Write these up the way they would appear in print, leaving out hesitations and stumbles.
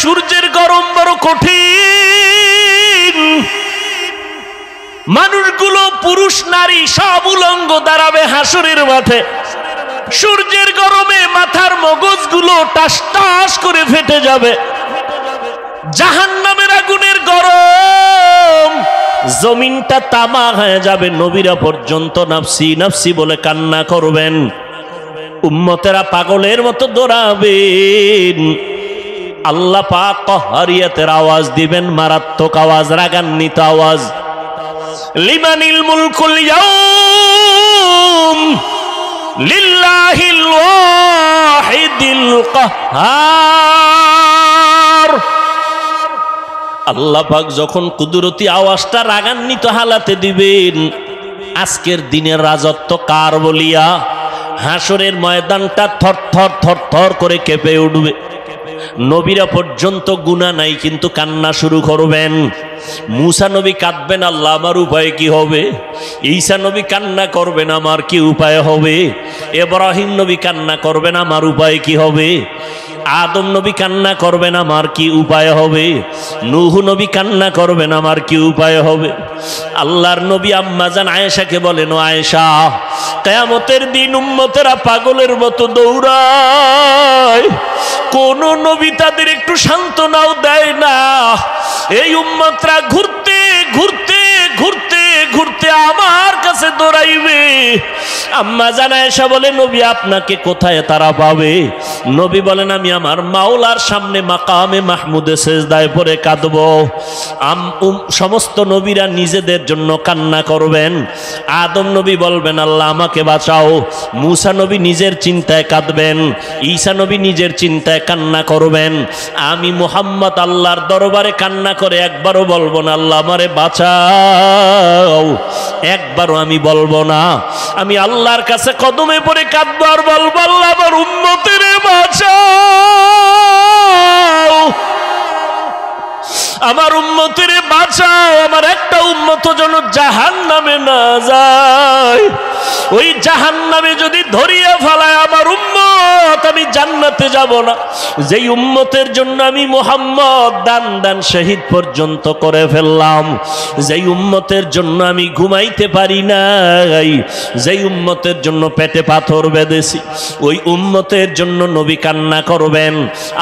সূর্যের গরম বড় কঠিন। মানুষগুলো পুরুষ নারী সব উলঙ্গ দাঁড়াবে হাসরের মাঠে। সূর্যের গরমে মাথার মগজগুলো টাস টাস করে ফেটে যাবে। জাহান্নামের আগুনের গরম, জমিনটা তামা হয়ে যাবে। নবীরা পর্যন্ত নাফসি নাফসি বলে কান্না করবেন। উম্মতেরা পাগলের মতো দৌড়াবেন। আল্লাহ পাক কহরিয়াতের আওয়াজ দিবেন, মারাত্মক আওয়াজ, রাগান্বিত আওয়াজ। লিমানিল মুলকুল ইয়াউম লিল্লাহিল ওয়াহিদিল কাহ্হার। আল্লাহ পাক যখন কুদরতি আওয়াজটা রাগান্বিত হালাতে দিবেন, আজকের দিনের রাজত্ব কার বলিয়া হাসরের ময়দানটা থর থর থর থর করে কেঁপে উঠবে। নবীরা পর্যন্ত গুনাহ নাই কিন্তু কান্না শুরু করবেন। মুসা নবী কাঁদবেন, আল্লাহ আমার উপায় কি হবে? ঈসা নবী কান্না করবেন, আমার কি উপায় হবে? ইব্রাহিম নবী কান্না করবেন, আমার উপায় কি হবে? আদম নবী কান্না করবেন, আমার কি উপায় হবে? নূহ নবী কান্না করবেন, আমার কি উপায় হবে? আল্লাহর নবী আম্মা জান আয়েশাকে বলেন, ও আয়েশা, কিয়ামতের দিন উম্মতেরা পাগলের মতো দৌড়ায়, কোন নবী তাদের একটু সান্ত্বনাও দেয় না। এই উম্মতরা ঘুরতে ঘুরতে ঘুরতে ঘুরতে আমার কাছে দৌড়াইবে। আম্মা জান আয়েশা বলে, নবী আপনাকে কোথায় তারা পাবে? নবী বলেন, আমি আমার মাওলার সামনে মাকামে মাহমুদে সেজদায় পড়ে কাঁদব। সমস্ত নবীরা নিজেদের জন্য কান্না করবেন। আদম নবী বলবেন, আল্লাহ আমাকে বাঁচাও। মুসা নবী নিজের চিন্তায় কাঁদবেন। ঈসা নবী নিজের চিন্তায় কান্না করবেন। আমি মুহাম্মদ আল্লাহর দরবারে কান্না করে একবারও বলবো না আল্লাহ আমারে বাঁচাও, একবারও আমি বলবো না। আমি আল্লাহর কাছে কদমে পড়ে কাঁদবো আর বলবো, আল্লাহ আমার উম্মতের বাঁচাও, আমার উম্মতের বাঁচাও। আমার একটা উম্মত যেন জাহান্নামে না যায়। ওই জাহান্নামে যদি ধরিয়ে ফেলায় আমার উম্মত, আমি জান্নাতে যাব না। যেই উম্মতের জন্য আমি মুহাম্মদ দান দান শহীদ পর্যন্ত করে ফেললাম, যেই উম্মতের জন্য আমি ঘুমাইতে পারি নাই, যেই উম্মতের জন্য পেটে পাথর বেঁধেছি, ওই উম্মতের জন্য নবী কান্না করবেন।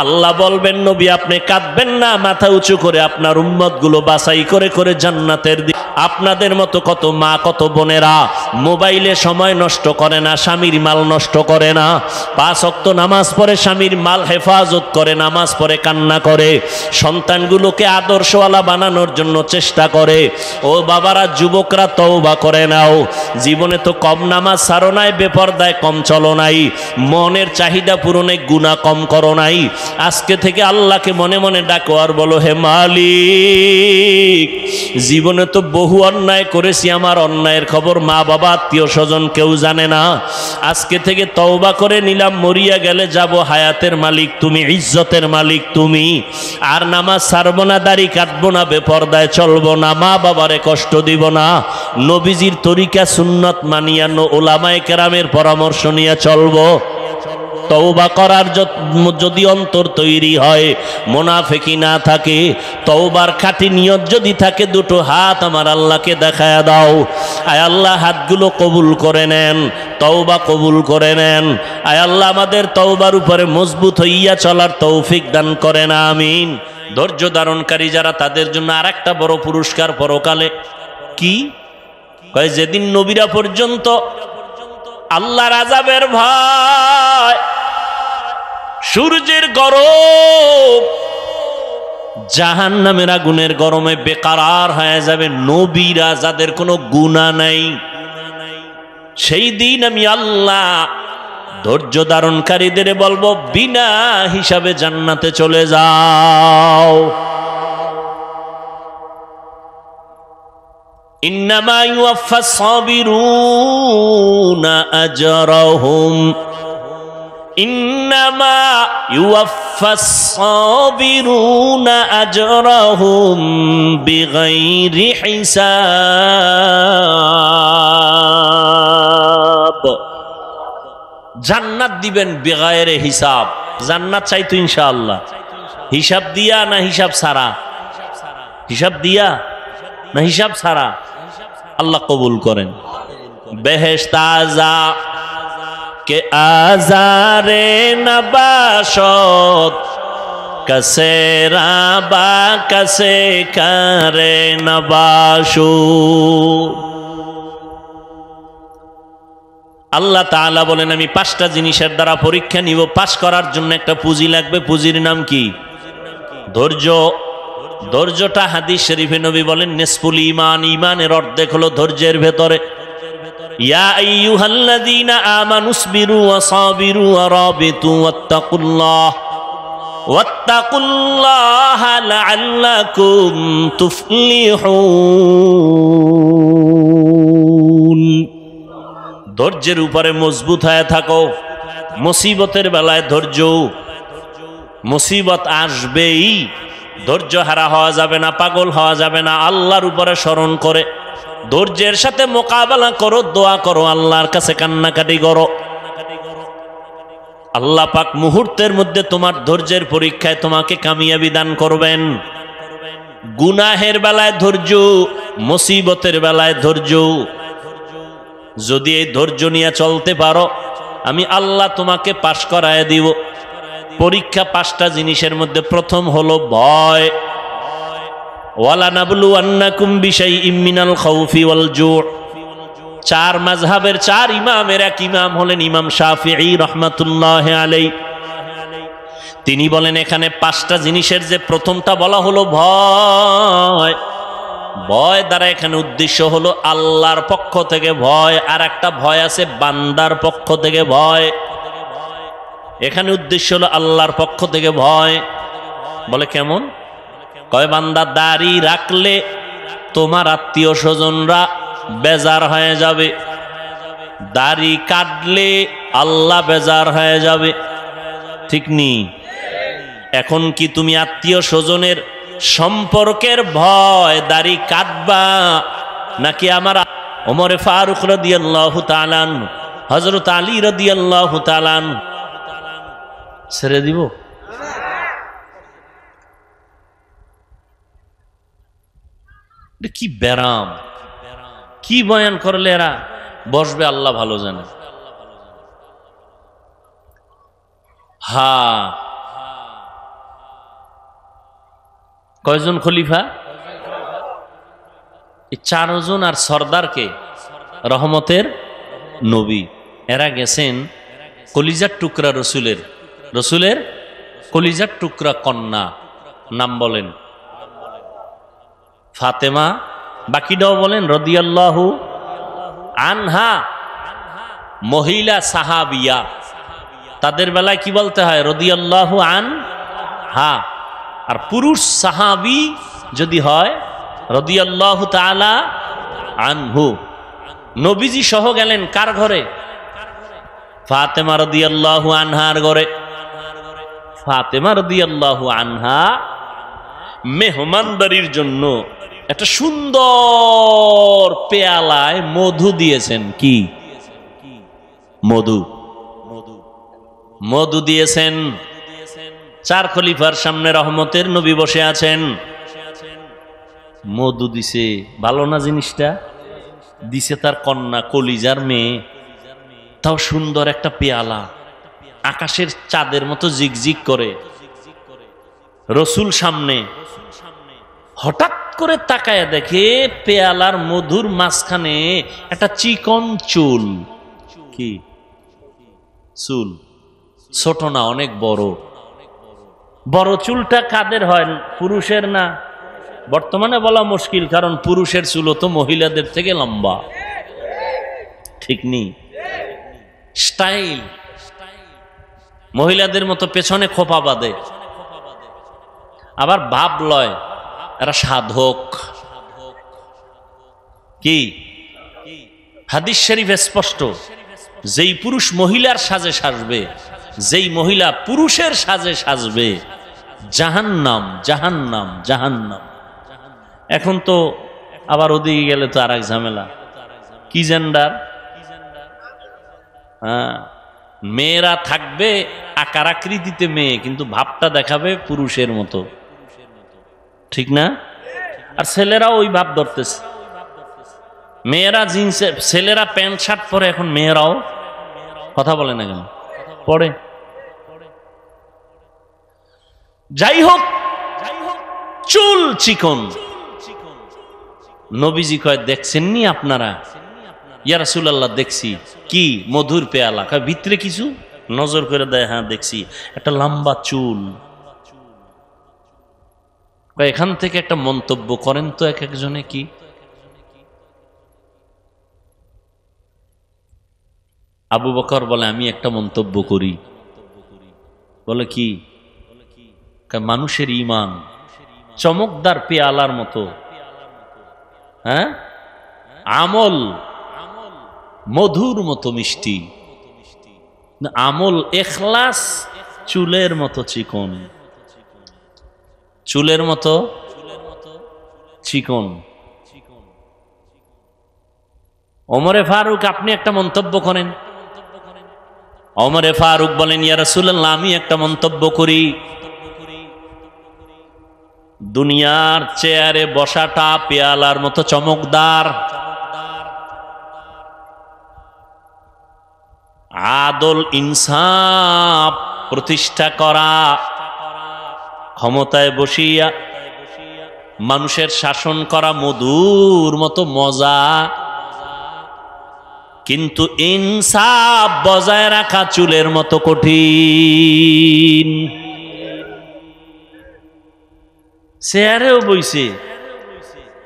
আল্লাহ বলবেন, নবী আপনি কাঁদবেন না, মাথা উঁচু করে আপনার উম্মতগুলো বাছাই করে করে জান্নাতের দিকে। আপনাদের মতো কত মা কত বোনেরা মোবাইলে সময় নষ্ট করে না, স্বামীর মাল নষ্ট করে না, 5 ওয়াক্ত নামাজ পড়ে স্বামীর মাল হেফাজত করে, নামাজ পড়ে কান্না করে, সন্তানগুলোকে আদর্শওয়ালা বানানোর জন্য চেষ্টা করে। ও বাবারা, যুবকরা তওবা করে নাও। জীবনে তো কম নামাজ ছাড়ো নাই, বেপরদায় কম চলো নাই, মনের চাহিদা পূরণে গুনাহ কম করো নাই। আজকে থেকে আল্লাহকে মনে মনে ডাকো আর বলো, হে মালিক, জীবনে তো বহু অন্যায় করেছি, আমার অন্যায়ের খবর মা বাবা আত্মীয় স্বজন কেউ জানে না। আজকে থেকে তওবা করে নিলাম, মরিয়া গেলে যাব, হায়াতের মালিক তুমি, ইজ্জতের মালিক তুমি। আর নামাজ ছাড়বো না, দাড়ি কাটবো না, বেপরদায় চলবো না, মা বাবারে কষ্ট দিব না, নবীজির তরিকা সুন্নত মানিয়ানো ওলামায়ে কেরামের পরামর্শ নিয়ে চলবো। তওবা করার যদি অন্তর তৈরি হয়, মুনাফিকি না থাকে, তওবার খাঁটি নিয়ত যদি থাকে, দুটো হাত আমার আল্লাহকে দেখায়া দাও। আয় আল্লাহ, হাতগুলো কবুল করে নেন, তওবা কবুল করে নেন। আয় আল্লাহ, আমাদের তওবার উপরে মজবুত হইয়া চলার তৌফিক দান করেন, আমিন। ধৈর্য ধারণকারী যারা, তাদের জন্য আরেকটা বড় পুরস্কার পরকালে। কি কয়? যেদিন নবীরা পর্যন্ত আল্লাহর আযাবের ভয়, সূর্যের গরম, জাহান্নামের আগুনের গরমে বেকারার হয়ে যাবে নবীরা, যাদের কোনো গুনাহ নাই। সেই দিন আমি আল্লাহ ধৈর্য ধারণকারীদের বলবো, বিনা হিসাবে জান্নাতে চলে যাও। ইন্নামা ইউওয়াফাস সাবিরুনা আজরাহুম, ইন্নামা ইউওয়াফাস সাবিরুনা আজরাহুম বিগাইরি হিসাব। জান্নাত দিবেন বেগায়েরে হিসাব। জান্নাত চাইতো ইনশাআল্লাহ, হিসাব দিয়া না হিসাব ছাড়া? হিসাব দিয়া না হিসাব ছাড়া? আল্লাহ কবুল করেন। বেহেশত আযা কে আজারে নবাশত কসে রাবা কসে করে নবাশু। আল্লাহ তাআলা বলেন আমি 5টা জিনিসের দ্বারা পরীক্ষা নিব। পাশ করার জন্য একটা পুঁজি লাগবে। পুঁজির নাম কি? ধৈর্য। ধৈর্যটা হাদিস শরীফে নবী বলেন নিসফুল ঈমান, ঈমানের অর্ধেক হলো ধৈর্যের ভেতরে। ইয়া আইয়ুহাল্লাযীনা আমানুসবিরু ওয়া সাবিরু ওয়া রাবিতু ওয়াত্তাকুল্লাহা লাআল্লাকুম তুফলিহুন। ধৈর্যের উপরে মজবুত হয়ে থাকো। মুসিবতের বেলায় ধৈর্য, মুসিবত আসবেই, ধৈর্য হারা হওয়া যাবে না, পাগল হওয়া যাবে না। আল্লাহর উপরে স্মরণ করে ধৈর্যের সাথে মোকাবেলা করো, দোয়া করো, আল্লাহর কাছে কান্নাকাটি করো। আল্লাহ পাক মুহূর্তের মধ্যে তোমার ধৈর্যের পরীক্ষায় তোমাকে কামিয়াবি দান করবেন। গুনাহের বেলায় ধৈর্য, মুসিবতের বেলায় ধৈর্য। যদি এই ধৈর্য নিয়ে চলতে পারো আমি আল্লাহ তোমাকে পাশ করায় দিব। পরীক্ষা 5টা জিনিসের মধ্যে প্রথম হলো ভয়। ওয়ালা নাবলুওয়ান্নাকুম বিশাইইম মিনাল খাউফি ওয়াল জু'। 4 মাযহাবের 4 ইমামের এক ইমাম হলেন ইমাম শাফিঈ রাহমাতুল্লাহি আলাইহি। তিনি বলেন এখানে 5টা জিনিসের যে প্রথমটা বলা হলো ভয়। ভয় দ্বারা এখানে উদ্দেশ্য হলো আল্লাহর পক্ষ থেকে ভয়, আর একটা ভয় আছে বান্দার পক্ষ থেকে ভয়। এখানে উদ্দেশ্য হলো আল্লাহর পক্ষ থেকে ভয়। বলে কেমন? কয় বান্দা দাড়ি রাখলে তোমার আত্মীয় স্বজনরা বেজার হয়ে যাবে, দাড়ি কাটলে আল্লাহ বেজার হয়ে যাবে। ঠিক নি? এখন কি তুমি আত্মীয় স্বজনের সম্পর্কের ভয় দাড়ি কাটবা, নাকি আমার ওমর ফারুক রাদিয়াল্লাহু তাআলা আনহু, হযরত আলী রাদিয়াল্লাহু তাআলা আনহু ছেড়ে দিব? কি ব্যারাম, কি বয়ান করলে এরা বসবে আল্লাহ ভালো জানে। হ্যাঁ, কয়জন খলিফা? 4 জন। আর সর্দারকে রহমতের নবী, এরা গেছেন কলিজার টুকরা রসুলের, রসুলের কলিজার টুকরা কন্যা। নাম বলেন ফাতেমা, বাকিটাও বলেন রাদিয়াল্লাহু আনহা। মহিলা সাহাবিয়া, তাদের বেলায় কি বলতে হয়? রাদিয়াল্লাহু আনহা। আর পুরুষ সাহাবী যদি হয় রাদিয়াল্লাহু তাআলা আনহু। নবীজি সহ গেলেন কার ঘরে? ফাতেমা রাদিয়াল্লাহু আনহার ঘরে। ফাতেমা রাদিয়াল্লাহু আনহা মেহমানদারির জন্য একটা সুন্দর পেয়ালায় মধু দিয়েছেন। কি মধু? মধু দিয়েছেন। 4 খলিফার সামনে রহমতের নবী বসে আছেন, মধু দিছে। ভালো না জিনিসটা? দিছে তার কন্যা, কলিজার মেয়ে, তাও সুন্দর একটা পেয়ালা, আকাশের চাঁদের মতো জিগজিগ করে। রসুল সামনে, হঠাৎ করে তাকায় দেখে পেয়ালার মধুর মাঝখানে একটা চিকন চুল। কি চুল? ছোট না, অনেক বড়। বড় চুলটা কাদের হয়? পুরুষের না? বর্তমানে বলা মুশকিল, কারণ পুরুষের চুলও তো মহিলাদের থেকে লম্বা। ঠিক নেই? স্টাইল মহিলাদের মতো পেছনে খোপা বাঁধে, আবার ভাব লয় এরা সাধক। কি হাদিস শরীফে স্পষ্ট, যেই পুরুষ মহিলার সাজে সাজবে, যেই মহিলা পুরুষের সাজে সাজবে, জাহান্নাম, জাহান্নাম, জাহান্নাম। এখন তো আবার ওদিকে গেলে তো আর এক ঝামেলা। কি জেন্ডার? হ্যাঁ, মেয়েরা থাকবে আকার আকৃতিতে মেয়ে, কিন্তু ভাবটা দেখাবে পুরুষের মতো, ঠিক না? আর ছেলেরাও ওই ভাব ধরতেছে। মেয়েরা জিন্স, ছেলেরা প্যান্ট শার্ট পরে, এখন মেয়েরাও, কথা বলে না কেন, পরে। যাই হোক, চুল চিকন। নবীজি কয়, দেখছেননি আপনারা? ইয়া রাসূলুল্লাহ, দেখছি। কি? মধুর পেয়ালা। কয় ভিতরে কিছু? নজর করে দেয়, হ্যাঁ দেখছি, একটা লম্বা চুল। এখান থেকে একটা মন্তব্য করেন তো এক একজনে। কি? আবু বকর বলে, আমি একটা মন্তব্য করি। বলে কি? মানুষের ঈমান চমকদার পেয়ালার মতো, হ্যাঁ, আমল মধুর মতো মিষ্টি, আমল ইখলাস চুলের মতো চিকন, চুলের মতো চিকন। ওমরে ফারুক, আপনি একটা মন্তব্য করেন। ওমরে ফারুক বলেন, ইয়া রাসূলুল্লাহ, আমি একটা মন্তব্য করি। দুনিয়ার চেয়ারে বসাটা পেয়ালার মতো চমকদার, আদল ইনসাফ প্রতিষ্ঠা করা, ক্ষমতায় বসিয়া মানুষের শাসন করা মধুর মতো মজা, কিন্তু ইনসাফ বজায় রাখা চুলের মতো কঠিন। চেয়ারেও বইছে,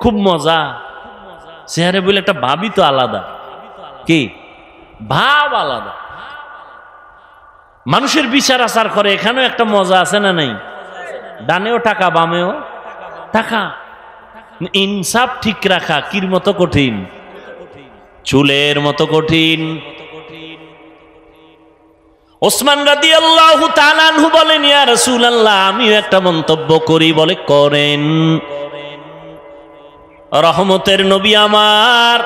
খুব মজা। চেয়ারে বলে একটা ভাবই তো আলাদা। কি ভাব? আলাদা। মানুষের বিচার আচার করে, এখানেও একটা মজা আছে না নাই? ডানেও টাকা, বামেও টাকা। ইনসাফ ঠিক রাখা কির মতো কঠিন? চুলের মতো কঠিন। ওসমান রাদিয়াল্লাহু তাআলা আনহু বলেন, ইয়া রাসূলুল্লাহ, আমিও একটা মন্তব্য করি। বলে, করেন। রহমতের নবী আমার,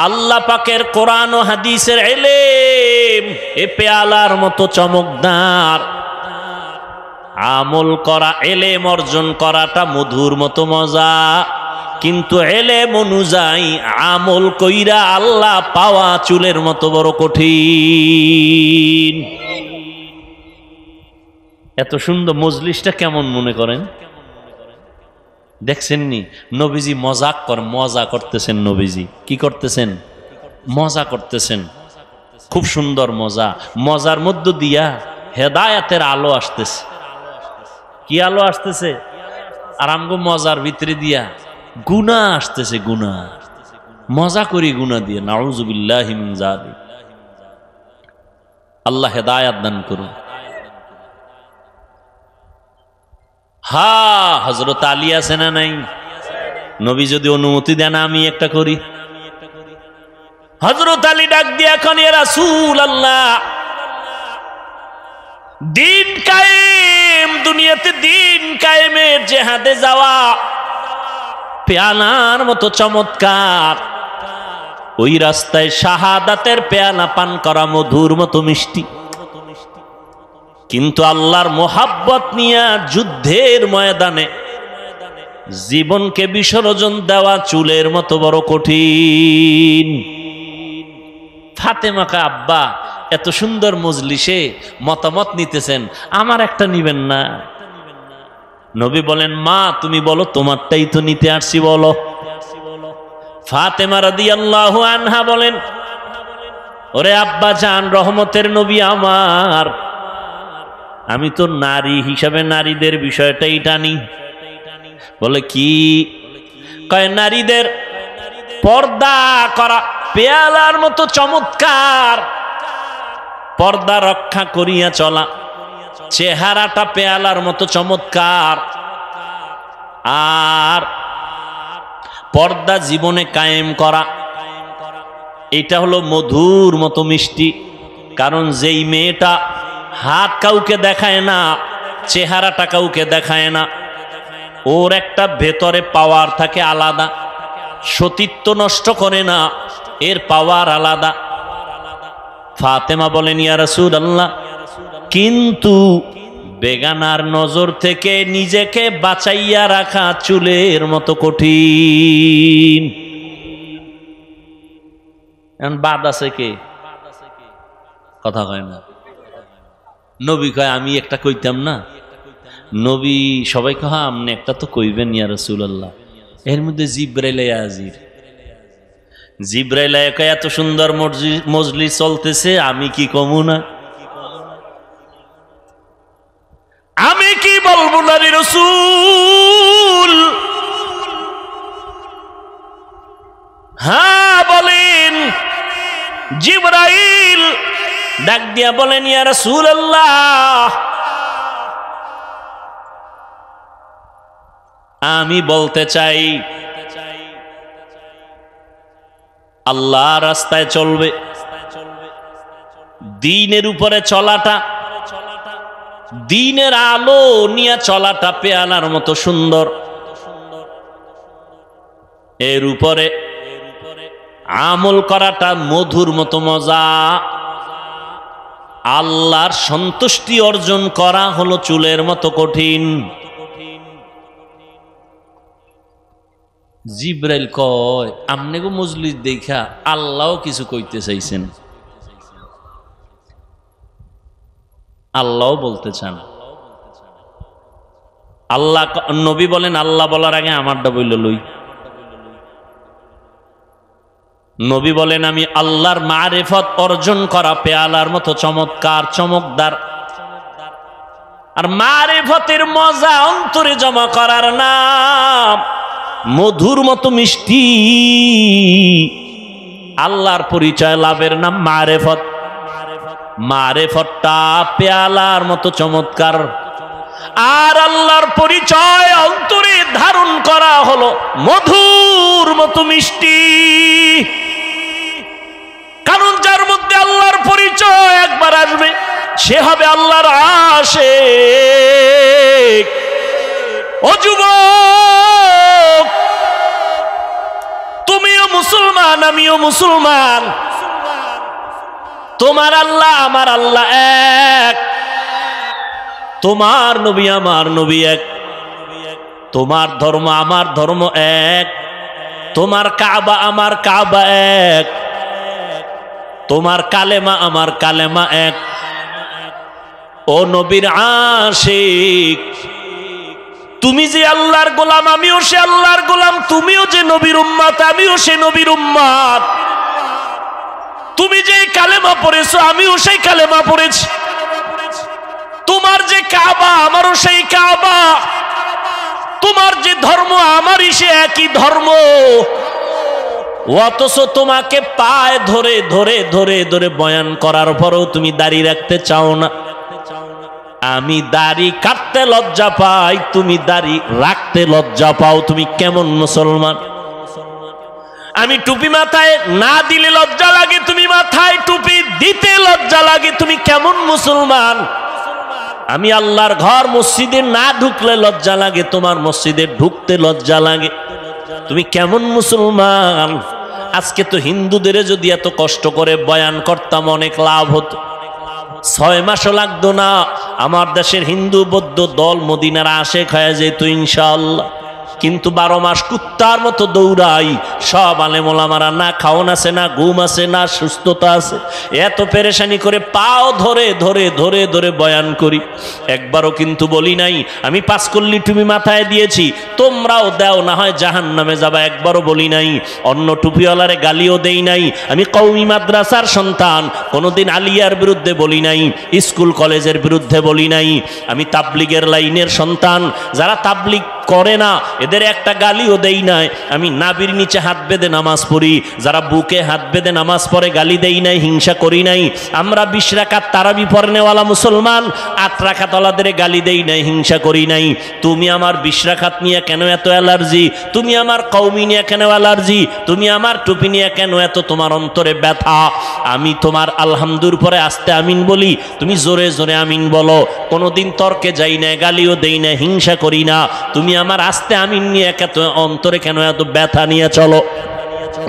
আল্লাহ পাকের কোরআন ও হাদিসের ইলম এ পেয়ালার মতো চমকদার, আমল করা, ইলম অর্জন করাটা মধুর মতো মজা, কিন্তু ইলম অনুযায়ী আমল কইরা আল্লাহ পাওয়া চুলের মতো বড় কঠিন। এত সুন্দর মজলিসটা কেমন মনে করেন? দেখছেননি? নবীজি মজাক মজা করতেছেন। নবীজি কি করতেছেন? মজা করতেছেন। খুব সুন্দর মজা। মজার মধ্য দিয়া হেদায়াতের আলো আসতেছে। কি আলো আসতেছে? আর আমগো মজার ভিতরে দিয়া গুনাহ আসতেছে। গুনাহ, মজা করি গুনাহ দিয়ে। নাউযুবিল্লাহি মিন যালিক। আল্লাহ হেদায়াত দান করুন। হা, হযরত আলী আছে না নাই? নবী যদি অনুমতি দেন আমি একটা করি। হযরত আলী ডাক দিয়ে এখন, ইয়া রাসূলুল্লাহ, দিন কায়েম, দুনিয়াতে দিন কায়েমের জিহাদে যাওয়া পেয়ালার মতো চমৎকার, ওই রাস্তায় শাহাদাতের পেয়ালা পান করা মধুর মতো মিষ্টি, কিন্তু আল্লাহর মোহাব্বত নিয়ে যুদ্ধের ময়দানে জীবনকে বিসর্জন দেওয়া চুলের মতো বড় কঠিন। ফাতেমাকে আব্বা এত সুন্দর মজলিসে মতামত নিতেছেন, আমার একটা নিবেন না? নবী বলেন, মা তুমি বলো, তোমারটাই তো নিতে আসছি, বলো। ফাতেমা রাদিয়াল্লাহু আনহা বলেন, ওরে আব্বা জান, রহমতের নবী আমার, আমি তো নারী হিসাবে নারীদের বিষয়টাই টানি। বলে কি? কয় নারীদের পর্দা করা পেয়ালার মতো চমৎকার, পর্দা রক্ষা করিয়া চলা, চেহারাটা পেয়ালার মতো চমৎকার, আর পর্দা জীবনে কায়েম করা, এটা হলো মধুর মতো মিষ্টি। কারণ যেই মেয়েটা হাত কাউকে দেখায় না, চেহারাটা কাউকে দেখায় না, ওর একটা ভেতরে পাওয়ার থাকে আলাদা, সতীত্ব নষ্ট করে না, এর পাওয়ার আলাদা। ফাতেমা বলেন, ইয়া রাসূলুল্লাহ, কিন্তু বেগানার নজর থেকে নিজেকে বাঁচাইয়া রাখা চুলের মতো কঠিন। এখন বাদ আছে কে? কথা কয় না। নবী কয়, আমি একটা কইতাম না? নবী সবাই কয়, আপনি একটা তো কইবেন ইয়া রাসূলুল্লাহ। এর মধ্যে জিব্রাইল হাজির। জিব্রাইল কয়, এত সুন্দর মজলিস চলতেছে, আমি কি কমু না? আমি কি বলবো না রে রাসূল? হ্যাঁ বলেন। জিবরাইল ডাক দিয়া বলেন, ইয়া রাসূলুল্লাহ, আমি বলতে চাই, আল্লাহ রাস্তায় চলবে, দ্বীনের উপরে চলাটা, দ্বীনের আলো নিয়ে চলাটা পেয়ালার মতো সুন্দর, এর উপরে আমল করাটা মধুর মতো মজা। আল্লাহর সন্তুষ্টি অর্জন করা হলো চুলের মতো কঠিন। জিব্রাইল কয়, আমনে গো মজলিস দেখা আল্লাহও কিছু কইতে চাইছেন, আল্লাহও বলতে চান। আল্লাহ, নবী বলেন, আল্লাহ বলার আগে আমারটা বইল লই। নবী বলেন, আমি আল্লাহর মারিফত অর্জন করা পেয়ালার মতো চমৎকার, চমকদার। আর মারিফতের মজা অন্তরে জমা করার নাম, মধুর মতো মিষ্টি। আল্লাহর পরিচয় লাভের নাম মারিফত। মারিফতটা পেয়ালার মতো চমৎকার, আর আল্লাহর পরিচয় অন্তরে ধারণ করা হলো মধুর মতো মিষ্টি। কারণ যার মধ্যে আল্লাহর পরিচয় একবার আসবে, সে হবে আল্লাহর আশিক। ও যুবক, তুমিও মুসলমান, আমিও মুসলমান। তোমার আল্লাহ আমার আল্লাহ এক, তোমার নবী আমার নবী এক, তোমার ধর্ম আমার ধর্ম এক, তোমার কাবা আমার কাবা এক, তোমার কালেমা আমার কালেমা এক। ও নবীর আশিক, তুমি যে আল্লাহর গোলাম, আমিও সে আল্লাহর গোলাম। তুমিও যে নবীর উম্মত, আমিও সে নবীর উম্মত। তুমি যে কালেমা পড়েছো, আমিও সেই কালেমা পড়েছি। তোমার যে কাবা, আমারও সেই কাবা। তোমার যে ধর্ম, আমারই সে একই ধর্ম। অথচ তোমাকে পায়ে ধরে ধরে ধরে ধরে বয়ান করার পরেও তুমি দাড়ি রাখতে চাও না। আমি দাড়ি কাটতে লজ্জা পাই, তুমি দাড়ি রাখতে লজ্জা পাও। তুমি কেমন মুসলমান? আমি টুপি মাথায় না দিলে লজ্জা লাগে, তুমি মাথায় টুপি দিতে লজ্জা লাগে। তুমি কেমন মুসলমান? আমি আল্লাহর ঘর মসজিদে না ঢুকলে লজ্জা লাগে, তোমার মসজিদে ঢুকতে লজ্জা লাগে। তুমি কেমন মুসলমান? আজকে তো হিন্দুদের যদি এত কষ্ট করে বয়ান করতাম, অনেক লাভ হতো। 6 মাসও লাগতো না, আমার দেশের হিন্দু বৌদ্ধ দল মদিনার আশেক হয়ে যেত ইনশাআল্লাহ। কিন্তু 12 মাস কুত্তার মতো দৌড়াই। সব আলেম ওলামারা না খাওন আছে, না ঘুম আছে, না সুস্থতা আছে। এত পেরেশানি করে পাও ধরে ধরে ধরে ধরে বয়ান করি। একবারও কিন্তু বলি নাই আমি 5 কল্লি টুপি মাথায় দিয়েছি, তোমরাও দাও, না হয় জাহান্নামে যাবা। একবারও বলি নাই। অন্য টুপিওয়ালারে গালিও দেই নাই। আমি কওমি মাদ্রাসার সন্তান, কোনোদিন আলিয়ার বিরুদ্ধে বলি নাই, স্কুল কলেজের বিরুদ্ধে বলি নাই। আমি তাবলিগের লাইনের সন্তান, যারা তাবলিগ করে না এদের একটা গালিও দেই নাই। আমি নাবির নিচে হাত বেঁধে নামাজ পড়ি, যারা বুকে হাত বেঁধে নামাজ পড়ে গালি দেই নাই, হিংসা করি নাই। আমরা 20 রাকাত তারাবি পড়নেওয়ালা মুসলমান, 8 রাকাত ওয়ালাদের গালি দেই নাই, হিংসা করি নাই। তুমি আমার 20 রাকাত নিয়ে কেন এত অ্যালার্জি? তুমি আমার কওমি নিয়ে কেন অ্যালার্জি? তুমি আমার টুপি নিয়ে কেন এত তোমার অন্তরে ব্যথা? আমি তোমার আলহামদুর পরে আস্তে আমিন বলি, তুমি জোরে জোরে আমিন বলো। কোনোদিন তর্কে যাই না, গালিও দেই না, হিংসা করি না। তুমি আমার আস্তে আমিন নিয়ে এত অন্তরে কেন এত ব্যথা নিয়ে চলো?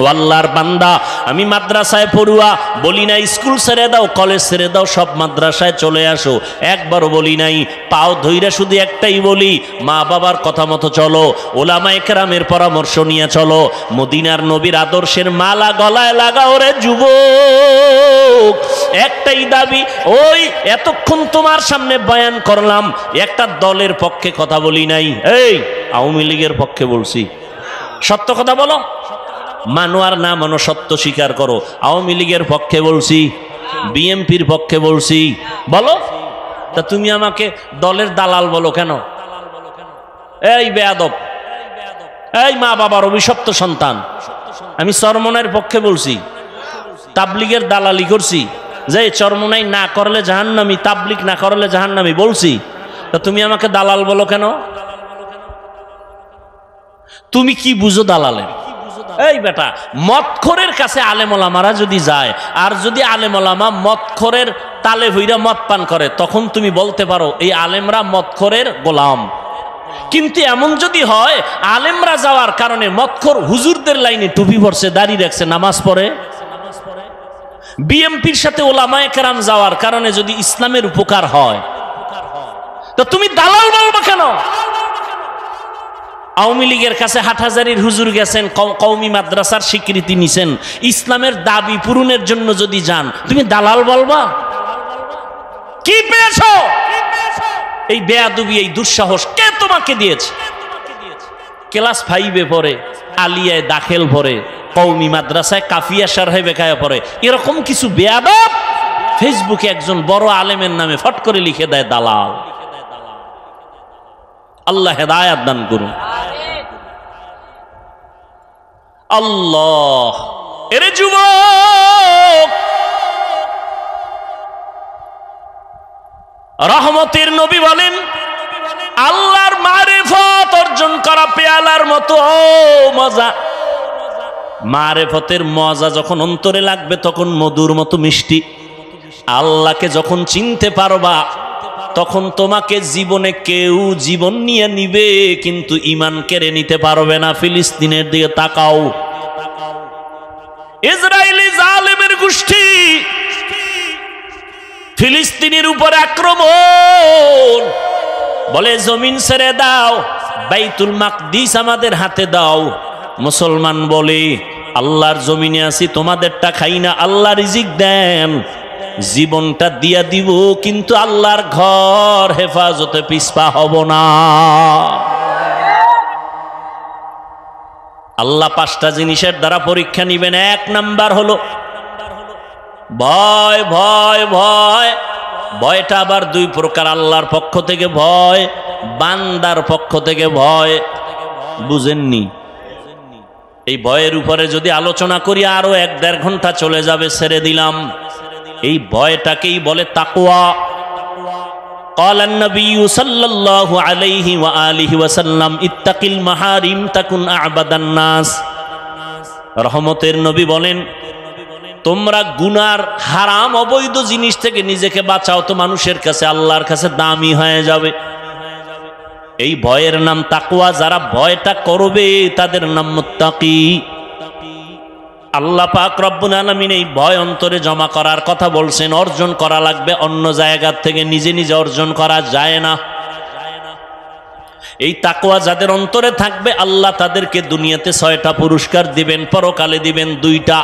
ও আল্লাহর বান্দা, আমি মাদ্রাসায় পড়ুয়া, বলি নাই স্কুল ছেড়ে দাও, কলেজ ছেড়ে দাও, সব মাদ্রাসায় চলে আসো, একবারও বলি নাই। পাও ধইরা শুধু একটাই বলি, মা বাবার কথা মতো চলো, ওলামায়ে কেরামের পরামর্শ নিয়ে চলো, মদিনার নবীর আদর্শের মালা গলায় লাগাও রে যুবক। একটাই দাবি, ওই এতক্ষণ তোমার সামনে বয়ান করলাম, একটা দলের পক্ষে কথা বলি নাই, এই আওয়ামী লীগের পক্ষে বলছি। সত্য কথা বলো, মানো আর না মানো, সত্য স্বীকার করো। আওয়ামী লীগের পক্ষে বলছি, বিএনপির পক্ষে বলছি, বলো। তা তুমি আমাকে দলের দালাল বলো কেন? এই বেয়াদব, এই মা বাবার অভিশপ্ত সন্তান। আমি চরমনাইয়ের পক্ষে বলছি, তাবলিগের দালালি করছি, যে চরমনাই না করলে জাহান্নামী, তাবলিগ না করলে জাহান্নামী বলছি। তা তুমি আমাকে দালাল বলো কেন? তুমি কি বুঝো দালালের? এই বেটা, মদখোরের কাছে আলেম ওলামারা যদি যায়, আর যদি আলেম ওলামা মদখোরের তালে হইরা মদ পান করে, তখন তুমি বলতে পারো এই আলেমরা মদখোরের গোলাম। কিন্তু এমন যদি হয় আলেমরা যাওয়ার কারণে মদখোর হুজুরদের লাইনে টুপি পরছে, দাড়ি রাখছে, নামাজ পড়ে, বিএমপির সাথে ওলামায়ে কেরাম যাওয়ার কারণে যদি ইসলামের উপকার হয়, তো তুমি দালাল বলবো কেন? আওয়ামী লীগের কাছে হাটহাজারির হুজুর গেছেন, কওমি মাদ্রাসার স্বীকৃতি নিছেন, ইসলামের দাবি পূরণের জন্য যদি যান, তুমি দালাল বলবা? কি পেয়েছো? এই বেয়াদবি, এই দুঃসাহস কে তোমাকে দিয়েছে? ক্লাস 5-এ পড়ে, আলিয়ায় দাখিল পড়ে, কওমি মাদ্রাসায় কাফিয়া শারহে বেকায়া পড়ে, এরকম কিছু বেয়াদব ফেসবুকে একজন বড় আলেমের নামে ফট করে লিখে দেয় দালাল। আল্লাহ হেদায়াত দান করুন। আল্লাহ, এরে যুবক, রহমতের নবী বলেন, আল্লাহর মারিফত অর্জন করা পেয়ালার মতো মজা। মারিফতের মজা যখন অন্তরে লাগবে তখন মধুর মতো মিষ্টি। আল্লাহকে যখন চিনতে পারবা তখন তোমাকে জীবনে কেউ জীবন নিয়ে নিবে, কিন্তু ঈমান কেড়ে নিতে পারবে না। ফিলিস্তিনের দিকে তাকাও, ইসরায়েলি জালেমের গোষ্ঠী ফিলিস্তিনের উপরে আক্রমণ, বলে জমিন ছেড়ে দাও, বাইতুল মাকদিস আমাদের হাতে দাও। মুসলমান বলে, আল্লাহর জমিনে আছি, তোমাদেরটা খাই না, আল্লাহ রিজিক দেন, জীবনটা দিয়া দিব, কিন্তু আল্লাহর ঘর হেফাজতে পিছপা হব না। আল্লাহ 5টা জিনিসের দ্বারা পরীক্ষা নিবেন। 1 নাম্বার হলো ভয়। ভয় ভয় ভয়টা আবার 2 প্রকার, আল্লাহর পক্ষ থেকে ভয়, বান্দার পক্ষ থেকে ভয়। বুঝেননি? এই ভয়ের উপরে যদি আলোচনা করি আরো 1-1.5 ঘন্টা চলে যাবে, ছেড়ে দিলাম। এই ভয়টাকেই বলে তাকওয়া। قال النبي صلى الله عليه وآله وسلم اتق المحارم تكن أعبد الناس। রহমতের নবী বলেন, তোমরা গুনার হারাম অবৈধ জিনিস থেকে নিজেকে বাঁচাও, তো মানুষের কাছে, আল্লাহর কাছে দামি হয়ে যাবে। এই ভয়ের নাম তাকওয়া। যারা ভয়টা করবে তাদের নাম মুত্তাকি। আল্লাহ পাক রব্বুল আলামিন এই ভয় অন্তরে জমা করার কথা বলছেন। অর্জন করা লাগবে, অন্য জায়গা থেকে নিজে নিজে অর্জন করা যায় না। এই তাকওয়া যাদের অন্তরে থাকবে, আল্লাহ তাদেরকে দুনিয়াতে 6টা পুরস্কার দিবেন, পরকালে দিবেন 2টা।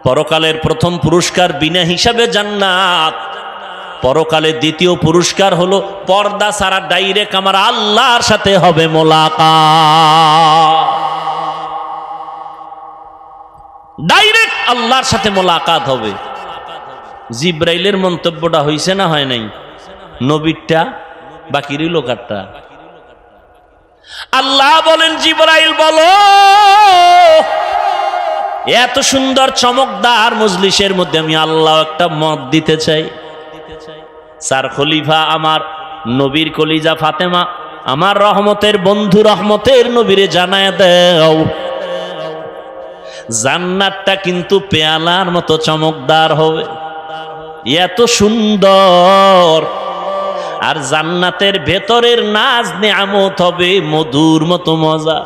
পরকালের প্রথম পুরস্কার বিনা হিসাবে জান্নাত, পরকালে দ্বিতীয় পুরস্কার হলো পর্দা ছাড়া ডাইরেক্ট আমার আল্লাহর সাথে হবে মোলাকাত। ডাইরেক্ট আল্লাহর সাথে মোলাকাত হবে। জিব্রাইলের মন্তব্যটা হইছে না হয় নাই? নবীরটা বাকি রইল কারটা? আল্লাহ বলেন, জিব্রাইল বলো, এত সুন্দর চমকদার মজলিসের মধ্যে আমি আল্লাহ একটা মত দিতে চাই। 4 খলিফা, আমার নবীর কলিজা ফাতেমা, আমার রহমতের বন্ধু রহমতের নবীরে জানায় দাও, জান্নাতটা কিন্তু পেয়ালার মতো চমকদার হবে, এত সুন্দর। আর জান্নাতের ভেতরের নাজ নেয়ামত হবে মধুর মতো মজা।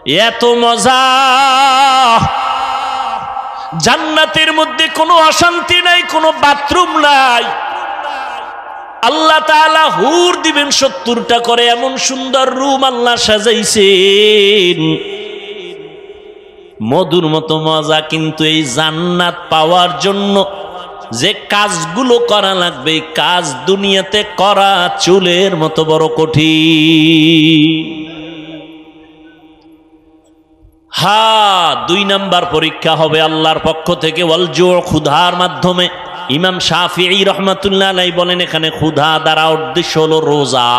এত মজা, জান্নাতের মধ্যে কোনো অশান্তি নাই, কোনো বাথরুম নাই। আল্লাহ তাআলা হুর দিবেন 70টা করে, এমন সুন্দর রুম আল্লাহ সাজাইছেন, মধুর মতো মজা। কিন্তু এই জান্নাত পাওয়ার জন্য যে কাজগুলো করা লাগবে, কাজ দুনিয়াতে করা চুলের মতো বড় কঠিন। হ্যাঁ, 2 নাম্বার পরীক্ষা হবে আল্লাহর পক্ষ থেকে, ওয়াল জু, ক্ষুধার মাধ্যমে। ইমাম শাফিঈ রাহমাতুল্লাহ আলাইহি বলেন এখানে ক্ষুধা দ্বারা উদ্দেশ্য হলো রোজা।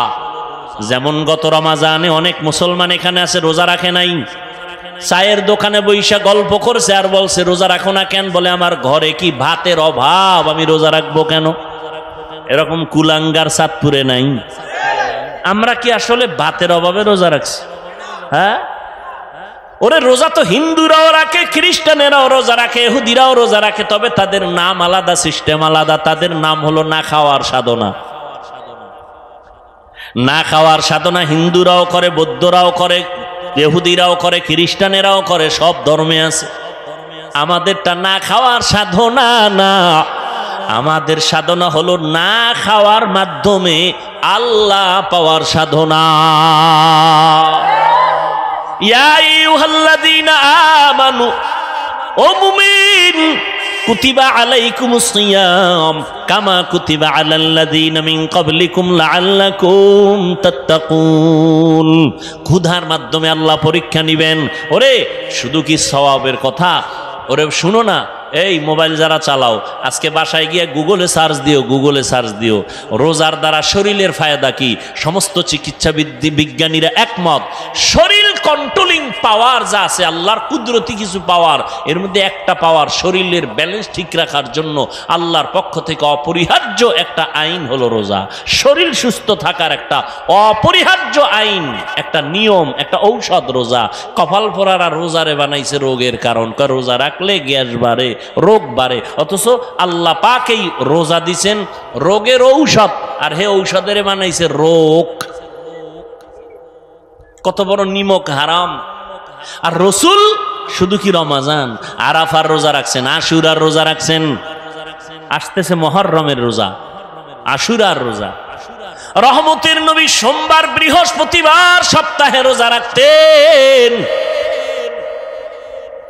যেমন গত রমাজানে অনেক মুসলমান এখানে আছে রোজা রাখে নাই, চায়ের দোকানে বৈশা গল্প করছে আর বলছে রোজা রাখো না কেন? বলে আমার ঘরে কি ভাতের অভাব, আমি রোজা রাখবো কেন? এরকম কুলাঙ্গার চাঁদপুরে নাই? আমরা কি আসলে ভাতের অভাবে রোজা রাখছি? হ্যাঁ, ওরে রোজা তো হিন্দুরাও রাখে, খ্রিস্টানেরাও রোজা রাখে, ইহুদিরাও রোজা রাখে, তবে তাদের নাম আলাদা, সিস্টেম আলাদা। তাদের নাম হলো না খাওয়ার সাধনা। না খাওয়ার সাধনা হিন্দুরাও করে, বৌদ্ধরাও করে, ইহুদিরাও করে, খ্রিস্টানেরাও করে, সব ধর্মে আছে। আমাদেরটা না খাওয়ার সাধনা না, আমাদের সাধনা হলো না খাওয়ার মাধ্যমে আল্লাহ পাওয়ার সাধনা। ইয়া আইয়ুহাল্লাযীনা আমানু, ও মুমিন, কুতিবা আলাইকুমুস সিয়াম কামা কুতিবা আলাল্লাযীনা মিন ক্বাবলিকুম লাআল্লাকুম তাত্তাকুন। ক্ষুধার মাধ্যমে আল্লাহ পরীক্ষা নিবেন। ওরে শুধু কি সওয়াবের কথা? ওরে শুনো না, এই মোবাইল যারা চালাও, আজকে বাসায় গিয়ে গুগলে সার্চ দিও, গুগলে সার্চ দিও রোজার দ্বারা শরীরের ফায়দা কি। সমস্ত চিকিৎসা বিজ্ঞানীরা একমত, শরীর কন্ট্রোলিং পাওয়ার যা আছে, আল্লাহর কুদরতি কিছু পাওয়ার, এর মধ্যে একটা পাওয়ার শরীরের ব্যালেন্স ঠিক রাখার জন্য আল্লাহর পক্ষ থেকে অপরিহার্য একটা আইন হলো রোজা। শরীর সুস্থ থাকার একটা অপরিহার্য আইন, একটা নিয়ম, একটা ঔষধ রোজা। কপাল পোড়ারা রোজারে বানাইছে রোগের কারণ, রোজা রাখলে গ্যাস বাড়ে, রোগ বাড়ে, অথচ আল্লাহ পাকেই রোজা দিছেন রোগের ঔষধ, আর হে ঔষধের বানাইছে রোগ। কত বড় নিমক হারাম। আর রসুল শুধু কি রমাজান, আরাফার রোজা রাখছেন, আশুরার রোজা রাখছেন, আসতেছে মুহররমের রোজা, আশুরার রোজা। রহমতের নবী সোমবার, বৃহস্পতিবার সপ্তাহে রোজা রাখতেন।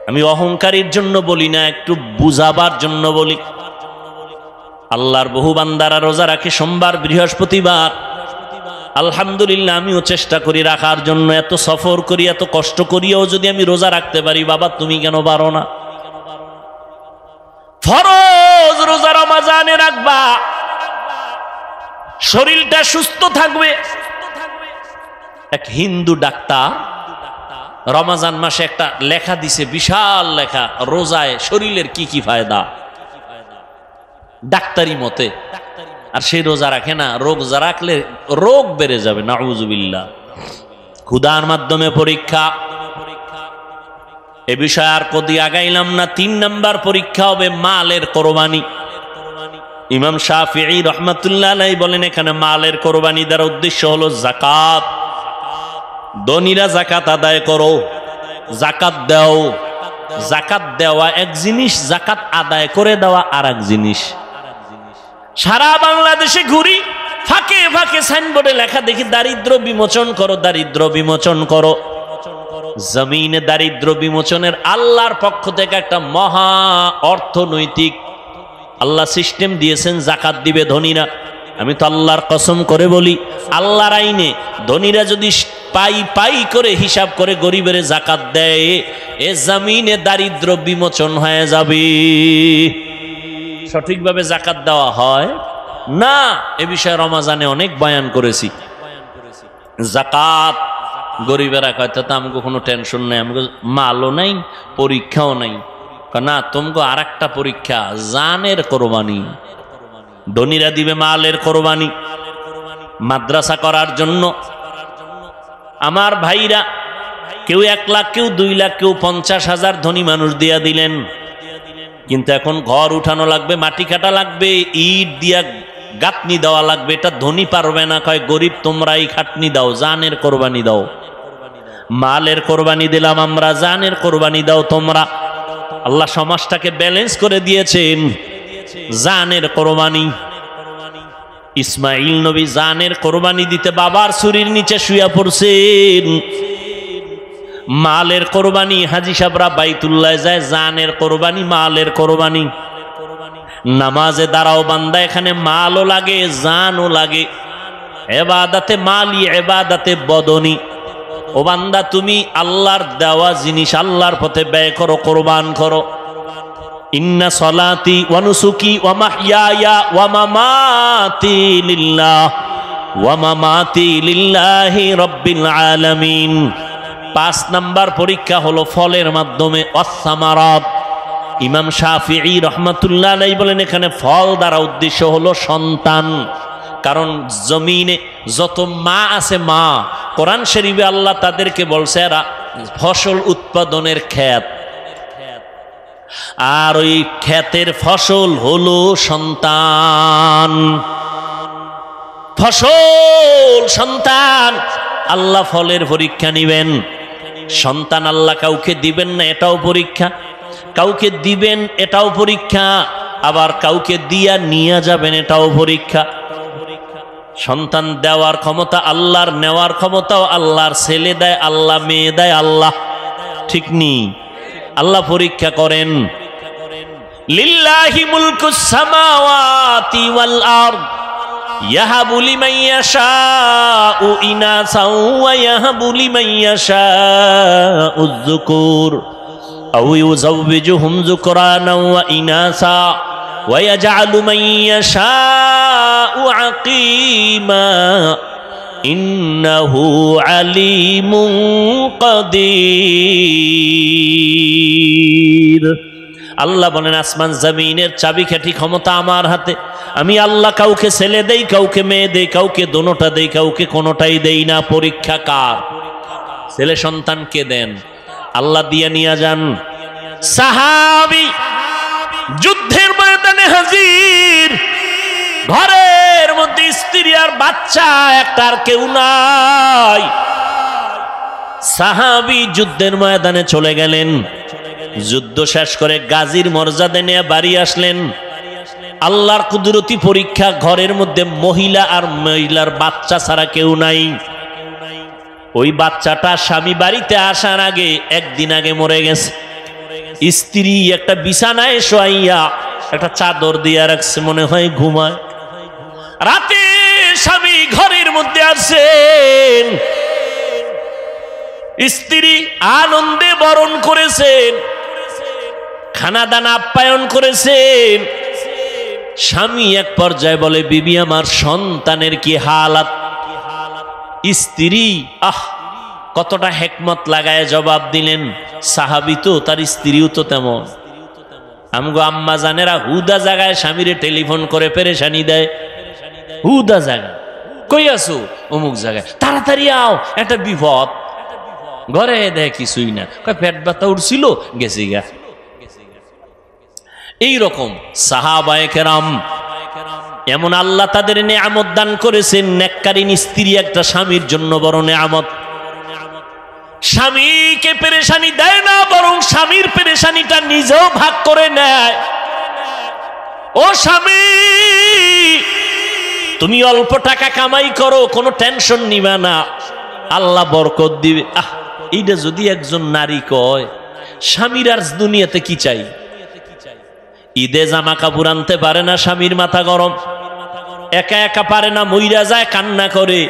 আমি অহংকারীর জন্য বলি না, একটু বুঝাবার জন্য বলি। আল্লাহর বহু বান্দারা রোজা রাখে সোমবার, বৃহস্পতিবার। আলহামদুলিল্লাহ, আমিও চেষ্টা করি রাখার জন্য। এত সফর করি, এত কষ্ট করিও যদি আমি রোজা রাখতে পারি, বাবা তুমি কেন পারো না? ফরজ রোজা রমাজানে রাখবা, শরীরটা সুস্থ থাকবে। এক হিন্দু ডাক্তার রমাজান মাসে একটা লেখা দিছে, বিশাল লেখা, রোজায় শরীরের কি কি ফায়দা ডাক্তারি মতে। আর সেই রোজা রাখে না, রোজা রাখলে রোগ বেড়ে যাবে, নাউযুবিল্লাহ। ক্ষুধার মাধ্যমে পরীক্ষা, এ বিষয়ে আর কদি আগাইলাম না। 3 নাম্বার পরীক্ষা হবে মালের কোরবানি। ইমাম শাফিঈ রাহমাতুল্লাহ আলাইহি বলেন এখানে মালের কোরবানি দ্বারা উদ্দেশ্য হলো যাকাত। ধনীরা যাকাত আদায় করো, যাকাত দাও। যাকাত দেওয়া এক জিনিস, যাকাত আদায় করে দেওয়া আর এক জিনিস। সারা বাংলাদেশে ঘুরি, ফাঁকে ফাঁকে সাইনবোর্ডে লেখা দেখি দারিদ্র বিমোচন করো, দারিদ্র বিমোচন করো। জমিনে দারিদ্র বিমোচনের আল্লাহর পক্ষ থেকে একটা মহা অর্থনৈতিক আল্লাহ সিস্টেম দিয়েছেন, যাকাত দিবে ধনীরা। আমি তো আল্লাহর কসম করে বলি, আল্লাহর আইনে ধনীরা যদি পাই পাই করে হিসাব করে গরিবের যাকাত দেয়, এ জমিনে দারিদ্র বিমোচন হয়ে যাবে। সঠিকভাবে যাকাত দেওয়া হয় না, এ বিষয়ে রমাজানে অনেক বয়ান করেছি। যাকাত গরিবেরা কয় তো আমাকে কোনো টেনশন নাই, আমাকে মালও নাই, পরীক্ষাও নাই। না, তোমাকে আর একটা পরীক্ষা, জানের কোরবানি। ধনীরা দিবে মালের কোরবানি মাদ্রাসা করার জন্য। আমার ভাইরা কেউ 1 লাখ, কেউ 2 লাখ, কেউ 50,000 ধনী মানুষ দিয়া দিলেন। কিন্তু এখন ঘর উঠানো লাগবে, মাটি কাটা লাগবে, ইট দিয়া গাঁথনি দেওয়া লাগবে। এটা ধনী পারবে না, কয় গরিব তোমরাই খাটনি দাও, জানের কোরবানি দাও। মালের কোরবানি দিলাম আমরা, জানের কোরবানি দাও তোমরা। আল্লাহ সমাজটাকে ব্যালেন্স করে দিয়েছেন। জানের কোরবানি, ইসমাইল নবী জানের কোরবানি দিতে বাবার ছুরির নিচে শুয়ে পড়ছেন। মালের কোরবানি হাজি সাহেবরা বাইতুল্লাহ যায়, জানের কোরবানি মালের কোরবানি। নামাজে দাঁড়াও বান্দা, এখানে মালও লাগে জানও লাগে। এবাদাতে মালি, এবাদাতে বদনি। ও বান্দা, তুমি আল্লাহর দেওয়া জিনিস আল্লাহর পথে ব্যয় করো, কোরবান করো। ইন্না সলাতি ওয়া নুসুকি ওয়া মাহইয়ায়া ওয়া মামাতি লিল্লাহ ওয়া মামাতি লিল্লাহি রাব্বিল আলামিন। 5 নাম্বার পরীক্ষা হলো ফলের মাধ্যমে, অসামারাত। ইমাম শাফিঈ রহমাতুল্লাহ আলাইহি বলেন এখানে ফল দ্বারা উদ্দেশ্য হলো সন্তান। কারণ জমিনে যত মা আছে, মা, কোরআন শরীফে আল্লাহ তাদেরকে বলছে এরা ফসল উৎপাদনের ক্ষেত, আর ওই ক্ষেতের ফসল হলো সন্তান। ফসল সন্তান। আল্লাহ ফলের পরীক্ষা নিবেন। সন্তান আল্লাহ কাউকে দিবেন না, এটাও পরীক্ষা। কাউকে দিবেন, এটাও পরীক্ষা। আবার কাউকে দিয়া নিয়ে যাবেন, এটাও পরীক্ষা। সন্তান দেওয়ার ক্ষমতা আল্লাহর, নেওয়ার ক্ষমতাও আল্লাহর। ছেলে দেয় আল্লাহ, মেয়ে দেয় আল্লাহ, ঠিক নি? আল্লাহ পরীক্ষা করেন। লিল্লাহি মুলকুস সামাওয়াতি ওয়াল আরদ ইয়াহাবু লিমান ইয়াশাউ ইনাসা ওয়া ইয়াহাবু লিমান ইয়াশাউ যুকুর আও ইউযাওবিজুহুম যুকরানা ওয়া ইনাসা ওয়া ইয়াজআলু মান ইয়াশাউ আকিমা ইন্নাহু আলিমুন কাদির। আল্লাহ বলেন আসমান জমিনের চাবিকাঠি ক্ষমতা আমার হাতে। আমি আল্লাহ কাউকে ছেলে দেই, কাউকে মেয়ে দেই, কাউকে দোনোটা দেই, কাউকে কোনোটাই দেই না। পরীক্ষা কার? ছেলে সন্তানকে দেন, আল্লাহ দিয়ে নিয়ে যান। সাহাবী যুদ্ধের ময়দানে হাজির, ঘরের মধ্যে স্ত্রী আর বাচ্চা, একটা আর কেউ নাই। সাহাবী যুদ্ধের ময়দানে চলে গেলেন। যুদ্ধ শেষ করে গাজীর মর্যাদা নিয়ে বাড়ি আসলেন। আল্লাহর কুদরতি পরীক্ষা, ঘরের মধ্যে মহিলা আর মহিলার বাচ্চা ছাড়া কেউ নাই। ওই বাচ্চাটা স্বামী বাড়িতে আসার আগে, একদিন আগে মরে গেছে। স্ত্রী একটা বিছানায় শোয়াইয়া একটা চাদর দিয়া রাখছে, মনে হয় ঘুমায়। রাতে স্বামী ঘরের মধ্যে আসেন, স্ত্রী আনন্দে বরণ করেছেন, খানা দানা আপ্যায়ন করেছেন। স্বামী এক পর্যায়ে বলে, বিবি আমার সন্তানের কি হালাত? স্ত্রী কতটা হেকমত লাগায় জবাব দিলেন। সাহাবী তো, তার স্ত্রীও তো তেমন। আমগো আম্মা জানেরা হুদা জায়গায় স্বামীরে টেলিফোন করে পেরেশানি দেয়। হুদা জায়গায়, কই আছো? অমুক জায়গায়, তাড়াতাড়ি আও, একটা বিপদ। ঘরে দেয় কিছুই না, কয় পেট ব্যথা উঠছিল, গেছি গা। এইরকম সাহাবায়ে কেরাম, এমন আল্লাহ তাদের নেয়ামত দান করেছেন। নেককারিন স্ত্রী একটা স্বামীর জন্য বড় নেয়ামত। স্বামীকে পেরেশানি দেয় না, বরং স্বামীর পেরেশানিটা নিজেও ভাগ করে নেয়। ও স্বামী, তুমি অল্প টাকা কামাই করো, কোনো টেনশন নিবে না, আল্লাহ বরকত দিবে। এইটা যদি একজন নারী কয়, স্বামীর আর দুনিয়াতে কি চাই? ঈদে জামা কাপড় আনতে পারে না, স্বামীর মাথা গরম, একা একা পারে না, মইরা যায়, কান্না করে।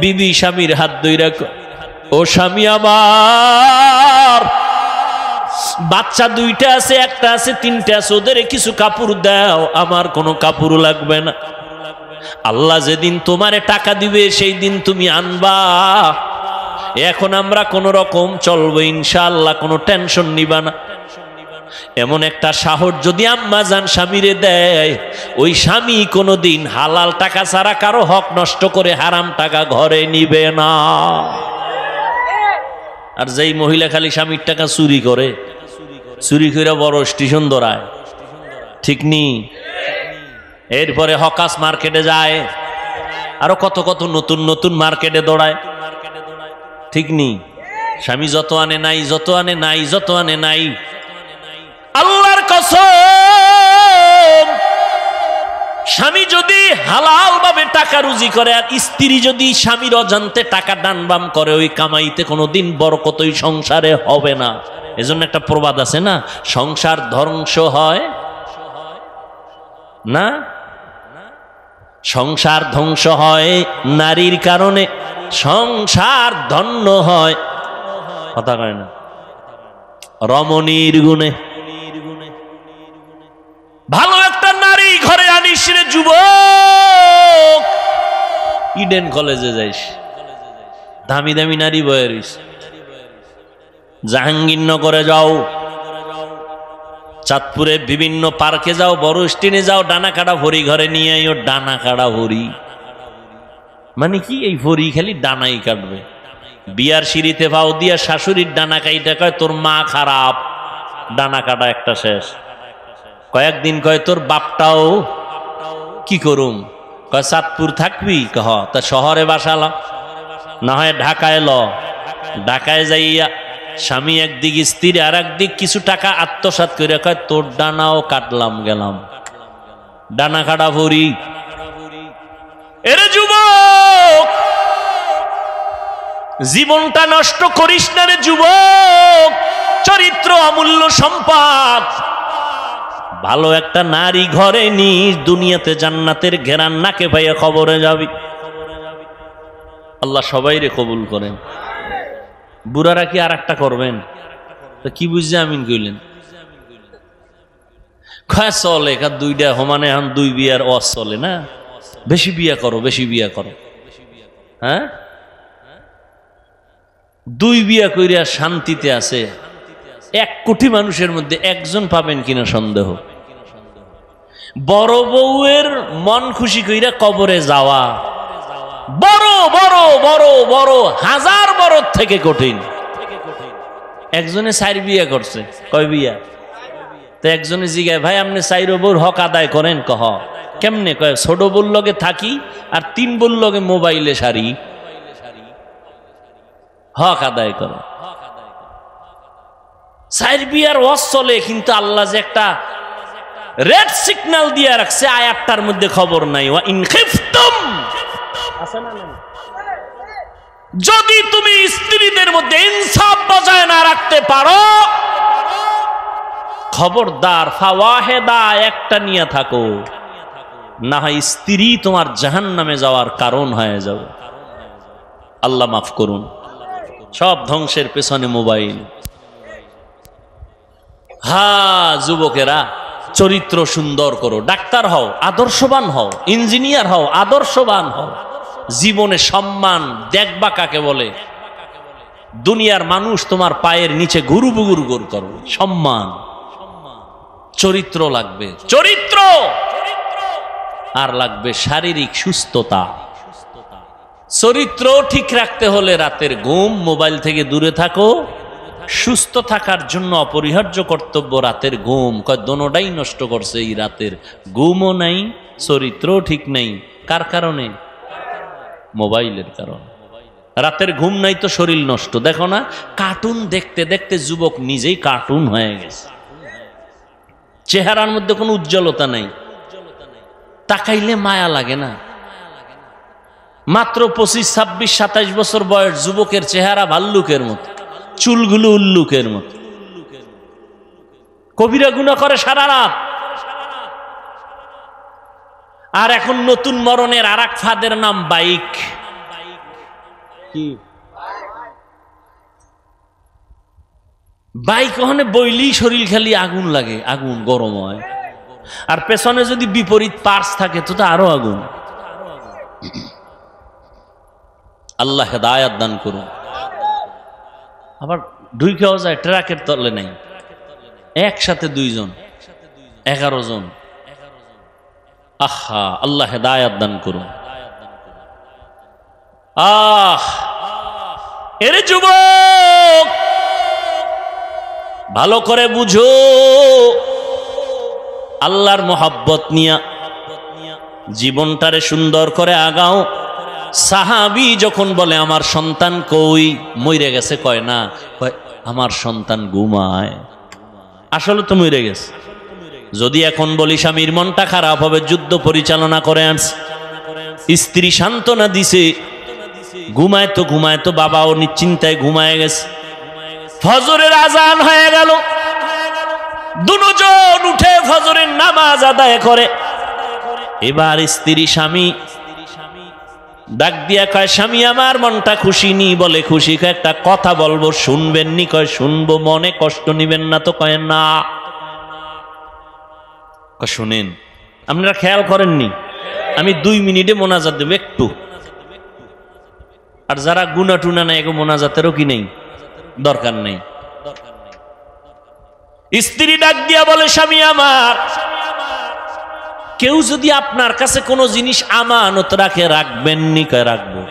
বিবি স্বামীর হাত ধইরা, ও স্বামী আমার, বাচ্চা 2টা আছে, একটা আছে, 3টা আছে, ওদের কিছু কাপড় দাও, আমার কোনো কাপড় লাগবে না। আল্লাহ যেদিন তোমারে টাকা দিবে সেই দিন তুমি আনবা। এখন আমরা কোন রকম চলবো ইনশাআল্লাহ, কোনো টেনশন নিবা না। এমন একটা সাহস যদি আম্মা জান স্বামীরে দেয়, ওই স্বামী কোনোদিন হালাল টাকা ছাড়া কারো হক নষ্ট করে হারাম টাকা ঘরে নিবে না। আর যেই মহিলা খালি স্বামীর টাকা চুরি করে, চুরি করে বড় স্টেশন দৌড়ায়, ঠিক নি? এরপরে হকাস মার্কেটে যায়, আরো কত কত নতুন নতুন মার্কেটে দৌড়ায়, ঠিক নি? স্বামী যত আনে নাই, যত আনে নাই, যত আনে নাই। আল্লাহর কসম, স্বামী যদি হালাল ভাবে টাকা রুজি করে আর স্ত্রী যদি স্বামীর অজান্তে টাকা ডানবাম করে, ওই কামাইতে কোনোদিন বরকত ওই সংসারে হবে না। এজন্য একটা প্রবাদ আছে না, সংসার ধ্বংস হয় না, সংসার ধ্বংস হয় নারীর কারণে, সংসার ধন্য হয় কথা কয় না রমণীর গুণে। ভালো একটা নারী ঘরে আনিস রে যুবক, ইডেন কলেজে যাইস, দামি দামি নারী বয়ে রইস, জাহাঙ্গীরনগরে যাও, চাঁদপুরে বিভিন্ন পার্কে যাও, বড় স্টেনে যাও, ডানা কাটা ভরি ঘরে নিয়ে আইও। ডানা কাটা ভরি মানে কি? এই ভরি খালি ডানাই কাটবে। বিয়ার সিঁড়িতে পাও দিয়া শাশুড়ির ডানা কাইটা কয় তোর মা খারাপ, ডানা কাটা একটা শেষ। কয়েকদিন কয় তোর বাপটাও কি করুম, কয় চাঁদপুর থাকবি, কহ তা শহরে বাসালা, না হয় ঢাকায় ল। ঢাকায় যাইয়া স্বামী একদিক, স্ত্রী আর একদিক, কিছু টাকা আত্মসাৎ করে কয় তোর ডানাও কাটলাম গেলাম, ডানা কাটা ভরি। এরে যুবক, জীবনটা নষ্ট করিস না রে যুবক, চরিত্র অমূল্য সম্পদ। ভালো একটা নারী ঘরে নিস, দুনিয়াতে জান্নাতের ঘেরান নাকে পাইয়া খবরে যাবি। আল্লাহ সবাইরে কবুল করেন। বুড়ারা কি আর একটা করবেন? তো কি বুঝছে আমিন কইলেন? খায় চলে কার দুইটা সমানে, এখন দুই বিয়ার ওয়াজ চলে না, বেশি বিয়া করো, বেশি বিয়া করো। হ্যাঁ, দুই বিয়া কইরা শান্তিতে আছে 1 কোটি মানুষের মধ্যে একজন পাবেন কিনা সন্দেহ। বড় বউয়ের মন খুশি কইরা কবরে যাওয়া বড় বড় বড় বড় হাজার বড় থেকে কঠিন। একজনে 4 বিয়া করছে, কয় বিয়া? তো একজনে জিগায় ভাই আপনি 4 বউর হক আদায় করেন? কহ কেমনে? কয় ছোট বউর লগে থাকি আর 3 বউর লগে মোবাইলে সারি, হক আদায় করে। 4 বিয়ার ওয়াজ চলে, কিন্তু আল্লাহ যে একটা রেড সিগন্যাল দিয়ে রাখছে আয়াতটার মধ্যে খবর নাই। ওয়া ইন খিফতুম, আছে না? যদি তুমি স্ত্রীদের মধ্যে ইনসাফ বজায় না রাখতে পারো, খবরদার ফাওয়াহেদা একটা নিয়ে থাকো, না হয় স্ত্রী তোমার জাহান্নামে যাওয়ার কারণ হয়ে যাবে। আল্লাহ মাফ করুন। সব ধ্বংসের পেছনে মোবাইল। হ্যাঁ যুবকেরা, চরিত্র সুন্দর করো, ডাক্তার হও, আদর্শবান হও, ইঞ্জিনিয়ার হও, আদর্শবান হও। জীবনে সম্মান দেখবা কাকে বলে? দুনিয়ার মানুষ তোমার পায়ের নিচে গুরু বুগুরু গুরু করবে। সম্মান, চরিত্র লাগবে, চরিত্র। আর লাগবে শারীরিক সুস্থতা। চরিত্র ঠিক রাখতে হলে রাতের ঘুম, মোবাইল থেকে দূরে থাকো। সুস্থ থাকার জন্য অপরিহার্য কর্তব্য রাতের ঘুম। কয় দোনোটাই নষ্ট করছে এই রাতের ঘুমও নাই, চরিত্রও ঠিক নাই। কার কারণে? মোবাইলের কারণে। রাতের ঘুম নাই তো শরীর নষ্ট। দেখো না, কার্টুন দেখতে দেখতে যুবক নিজেই কার্টুন হয়ে গেছে। চেহারার মধ্যে কোনো উজ্জ্বলতা নাই, তাকাইলে মায়া লাগে না। মাত্র 25, 26, 27 বছর বয়স যুবকের চেহারা ভাল্লুকের মতো, চুলগুলো উল্লুকের মতো। কবিরা গুনাহ করে সারা রাত। আর এখন নতুন মরণের আর এক ফাঁদের নাম বাইক। কি বাইক? ওখানে বইলেই শরীর খালি আগুন লাগে, আগুন গরম হয়। আর পেছনে যদি বিপরীত পার্স থাকে তো আরো আগুন। আল্লাহ হেদায়াত দান করুন। আবার ঢুকেও যায় ট্রাকের তলে নাই, একসাথে 2 জন, 11 জন। আহা, আল্লাহ হেদায়াত দান করুন। এরে যুবক, ভালো করে বুঝো, আল্লাহর মোহাব্বত নিয়া জীবনটারে সুন্দর করে আগাও। সাহাবী যখন বলে আমার সন্তান কই, মইরে গেছে, কয় না, কয় আমার সন্তান ঘুমায়। আসলে তো মইরে গেছে। যদি এখন বলি স্বামীর মনটা খারাপ হবে, যুদ্ধ পরিচালনা করে আনছে, স্ত্রী সান্ত্বনা দিছে, ঘুমায় তো বাবাও নিশ্চিন্তায় ঘুমায় গেছে। ফজরের আজান হয়ে গেল, দুজন উঠে ফজরের নামাজ আদায় করে। এবার স্ত্রী স্বামী ডাক দিয়া কয়, স্বামী আমার মনটা খুশি নি। বলে খুশি, কয় একটা কথা বলবো, শুনবেন নি? কয় শুনবো। মনে কষ্ট নিবেন না তো? কয় না। শুনেন, আপনারা খেয়াল করেননি, আমি 2 মিনিটে মোনাজাত দেব একটু। আর যারা গুনা টুনা নাই, এগো মোনাজাতেরও কি নেই, দরকার নেই। স্ত্রী ডাক দিয়া বলে, স্বামী আমার, কেউ যদি আপনার কাছে কোনো জিনিস আমানত রাখে, রাখবেন নি? কয় রাখবো।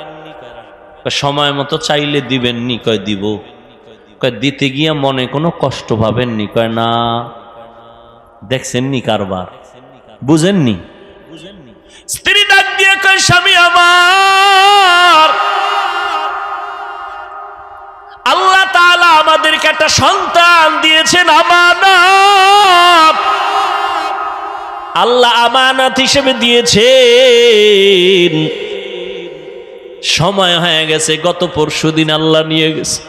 সময় মতো চাইলে দিবেন নি? কয় দিব। কয় দিতে গিয়া মনে কোনো কষ্ট পাবেন নি? কয় না। দেখছেন নি কারবার, বুঝেননি? স্ত্রী ডাক দিয়ে কয়, স্বামী আমার, আল্লাহ তাআলা আমাদেরকে একটা সন্তান দিয়েছেন, আমানত। আল্লাহ আমানত হিসেবে দিয়েছেন। সময় হয়ে গেছে, গত পরশুদিন আল্লাহ নিয়ে গেছে।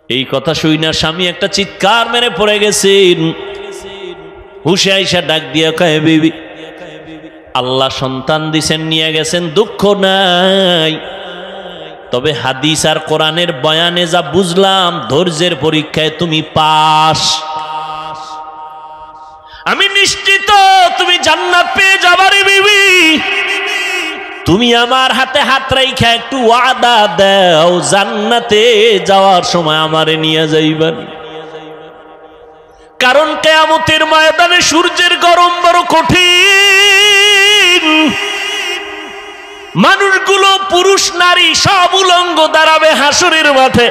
এই কথা শুই না স্বামী একটা চিৎকার মেরে পড়ে গেছেন। হুশে আইসা ডাক দিয়া কয়, বিবি, আল্লাহ সন্তান দিছেন, নিয়ে গেছেন, দুঃখ নাই। তবে হাদিস আর কোরআনের বয়ানে যা বুঝলাম, ধৈর্যের পরীক্ষায় তুমি পাস। আমি নিশ্চিত তুমি জান্নাত পেয়ে যাবারে বিবি। তুমি আমার হাতে হাত রাইখা একটু ওয়াদা দাও, জান্নাতে যাওয়ার সময় আমারে নিয়ে যাইবেন। কারণ কিয়ামতের ময়দানে সূর্যের গরম বড় কঠিন। মানুষগুলো, পুরুষ নারী সব উলঙ্গ দাঁড়াবে হাসরের মাঠে।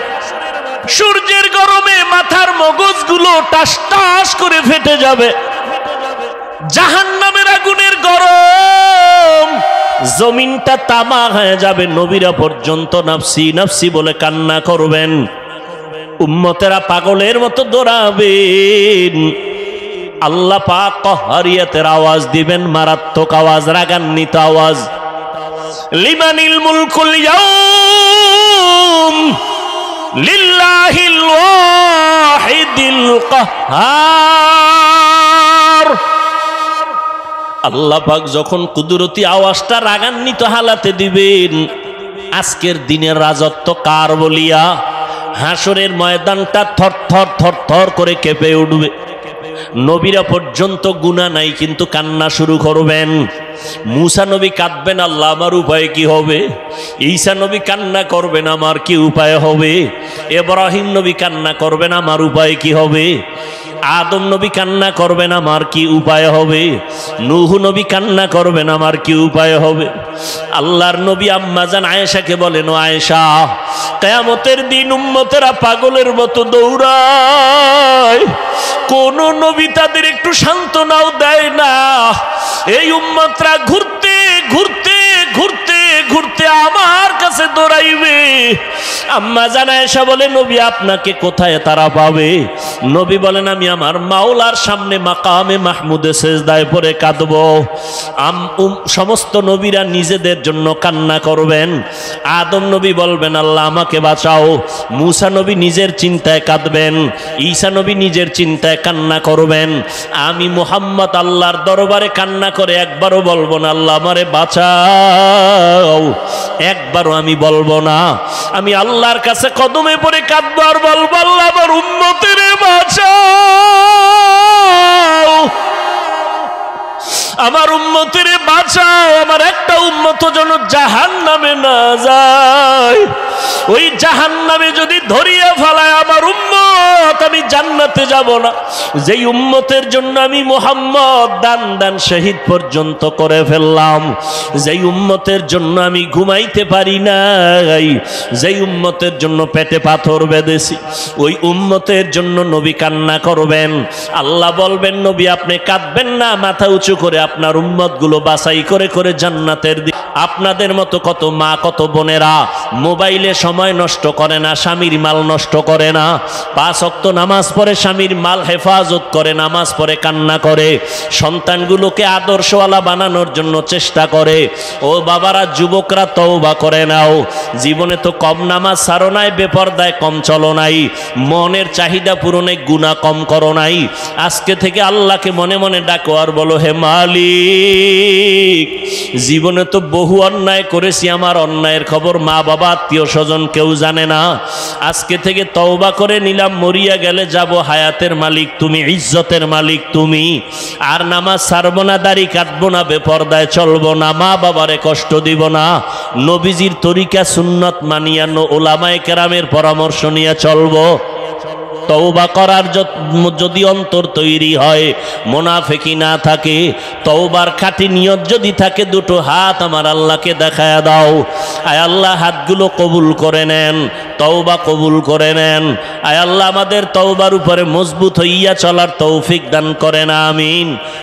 সূর্যের গরমে মাথার মগজগুলো টাস টাস করে ফেটে যাবে। জাহান্নামের আগুনের গরম, জমিনটা তামা হয়ে যাবে। নবীরা পর্যন্ত নাফসি নাফসি বলে কান্না করবেন। উম্মতেরা পাগলের মতো দৌড়াবেন। আল্লাহ পাক কহরিয়াতের আওয়াজ দিবেন, মারাত্মক আওয়াজ, রাগান্বিত আওয়াজ। লিমানিল মুলকুল ইয়াউম লিল্লাহিল ওয়াহিদিল কাহ্হার। আল্লাহ পাক যখন কুদরতি আওয়াজটা রাগান্বিত হালাতে দিবেন, আজকের দিনের রাজত্ব কার বলিয়া হাসরের ময়দানটা থরথর থরথর করে কেঁপে উঠবে। নবীরা পর্যন্ত গুনাহ নাই, কিন্তু কান্না শুরু করবেন। মুসা নবী কাঁদবেন, আল্লাহ আমার উপায় কি হবে? ঈসা নবী কান্না করবেন, আমার কি উপায় হবে? ইব্রাহিম নবী কান্না করবেন, আমার উপায় কি হবে? আদম নবী কান্না করবেন, আমার কি উপায় হবে? নূহ নবী কান্না করবেন, আমার কি উপায় হবে? আল্লাহর নবী আম্মা জান আয়েশাকে বলেন, ও আয়েশা, কিয়ামতের দিন উম্মতেরা পাগলের মতো দৌড়ায়, কোন নবী তাদের একটু সান্ত্বনাও দেয় না। এই উম্মতরা ঘুরতে ঘুরতে ঘুরতে ঘুরতে আমার কাছে দৌড়াইবে। আম্মা জান আয়েশা বলে, নবী আপনাকে কোথায় তারা পাবে? নবী বলেন, আমি আমার মাওলার সামনে মাকামে মাহমুদে সেজদায় পড়ে কাঁদব। সমস্ত নবীরা নিজেদের জন্য কান্না করবেন। আদম নবী বলবেন, আল্লাহ আমাকে বাঁচাও। মুসা নবী নিজের চিন্তায় কাঁদবেন। ঈসা নবী নিজের চিন্তায় কান্না করবেন। আমি মুহাম্মদ আল্লাহর দরবারে কান্না করে একবারও বলবো না, আল্লাহ আমারে বাঁচাও। একবারও আমি বলবো না। আমি আল্লাহর কাছে কদমে পড়ে কাঁদবো আর বলবো, আল্লাহ আমার উম্মতের বাঁচাও, আমার উম্মতের বাঁচাও। আমার একটা উম্মত যেন জাহান্নামে না যায়। ওই জাহান্নামে যদি ধরিয়ে ফেলায় আমার উম্মত, আমি জান্নাতে যাব না। যেই উম্মতের জন্য আমি মুহাম্মদ দান শহীদ পর্যন্ত করে ফেললাম, যেই উম্মতের জন্য আমি ঘুমাইতে পারি নাই, যেই উম্মতের জন্য পেটে পাথর বেঁধেছি, ওই উম্মতের জন্য নবী কান্না করবেন। আল্লাহ বলবেন, নবী আপনি কাঁদবেন না, মাথা উঁচু করে আপনার উম্মতগুলো বাছাই করে করে জান্নাতের দিকে। আপনাদের মতো কত মা, কত বোনেরা মোবাইলে সময় নষ্ট করে না, স্বামীর মাল নষ্ট করে না, 5 ওয়াক্ত নামাজ পড়ে স্বামীর মাল হেফাজত করে, নামাজ পড়ে কান্না করে, সন্তানগুলোকে আদর্শওয়ালা বানানোর জন্য চেষ্টা করে। ও বাবারা, যুবকরা তওবা করে নাও। জীবনে তো কম নামাজ ছাড়ো নাই, বেপরদায় কম চলো নাই, মনের চাহিদা পূরণে গুনাহ কম করো নাই। আজকে থেকে আল্লাহকে মনে মনে ডাকো আর বলো, হে মালিক, জীবনে তো বহু অন্যায় করেছি, আমার অন্যায়ের খবর মা বাবা আত্মীয় স্বজন কেউ জানে না। আজকে থেকে তওবা করে নিলাম, মরিয়া গেলে যাব, হায়াতের মালিক তুমি, ইজ্জতের মালিক তুমি। আর নামাজ ছাড়বো না, দাড়ি কাটবো না, বেপরদায় চলবো না, মা বাবারে কষ্ট দিব না, নবীজির তরিকা সুন্নত মানিয়ানো ওলামায়ে কেরামের পরামর্শ নিয়ে চলবো। তওবা করার যদি অন্তর তৈরি হয়, মুনাফিকি না থাকে, তওবার খাঁটি নিয়ত যদি থাকে, দুটো হাত আমার আল্লাহকে দেখায়া দাও। আয় আল্লাহ, হাতগুলো কবুল করে নেন, তওবা কবুল করে নেন। আয় আল্লাহ, আমাদের তওবার উপরে মজবুত হইয়া চলার তৌফিক দান করেন, আমিন।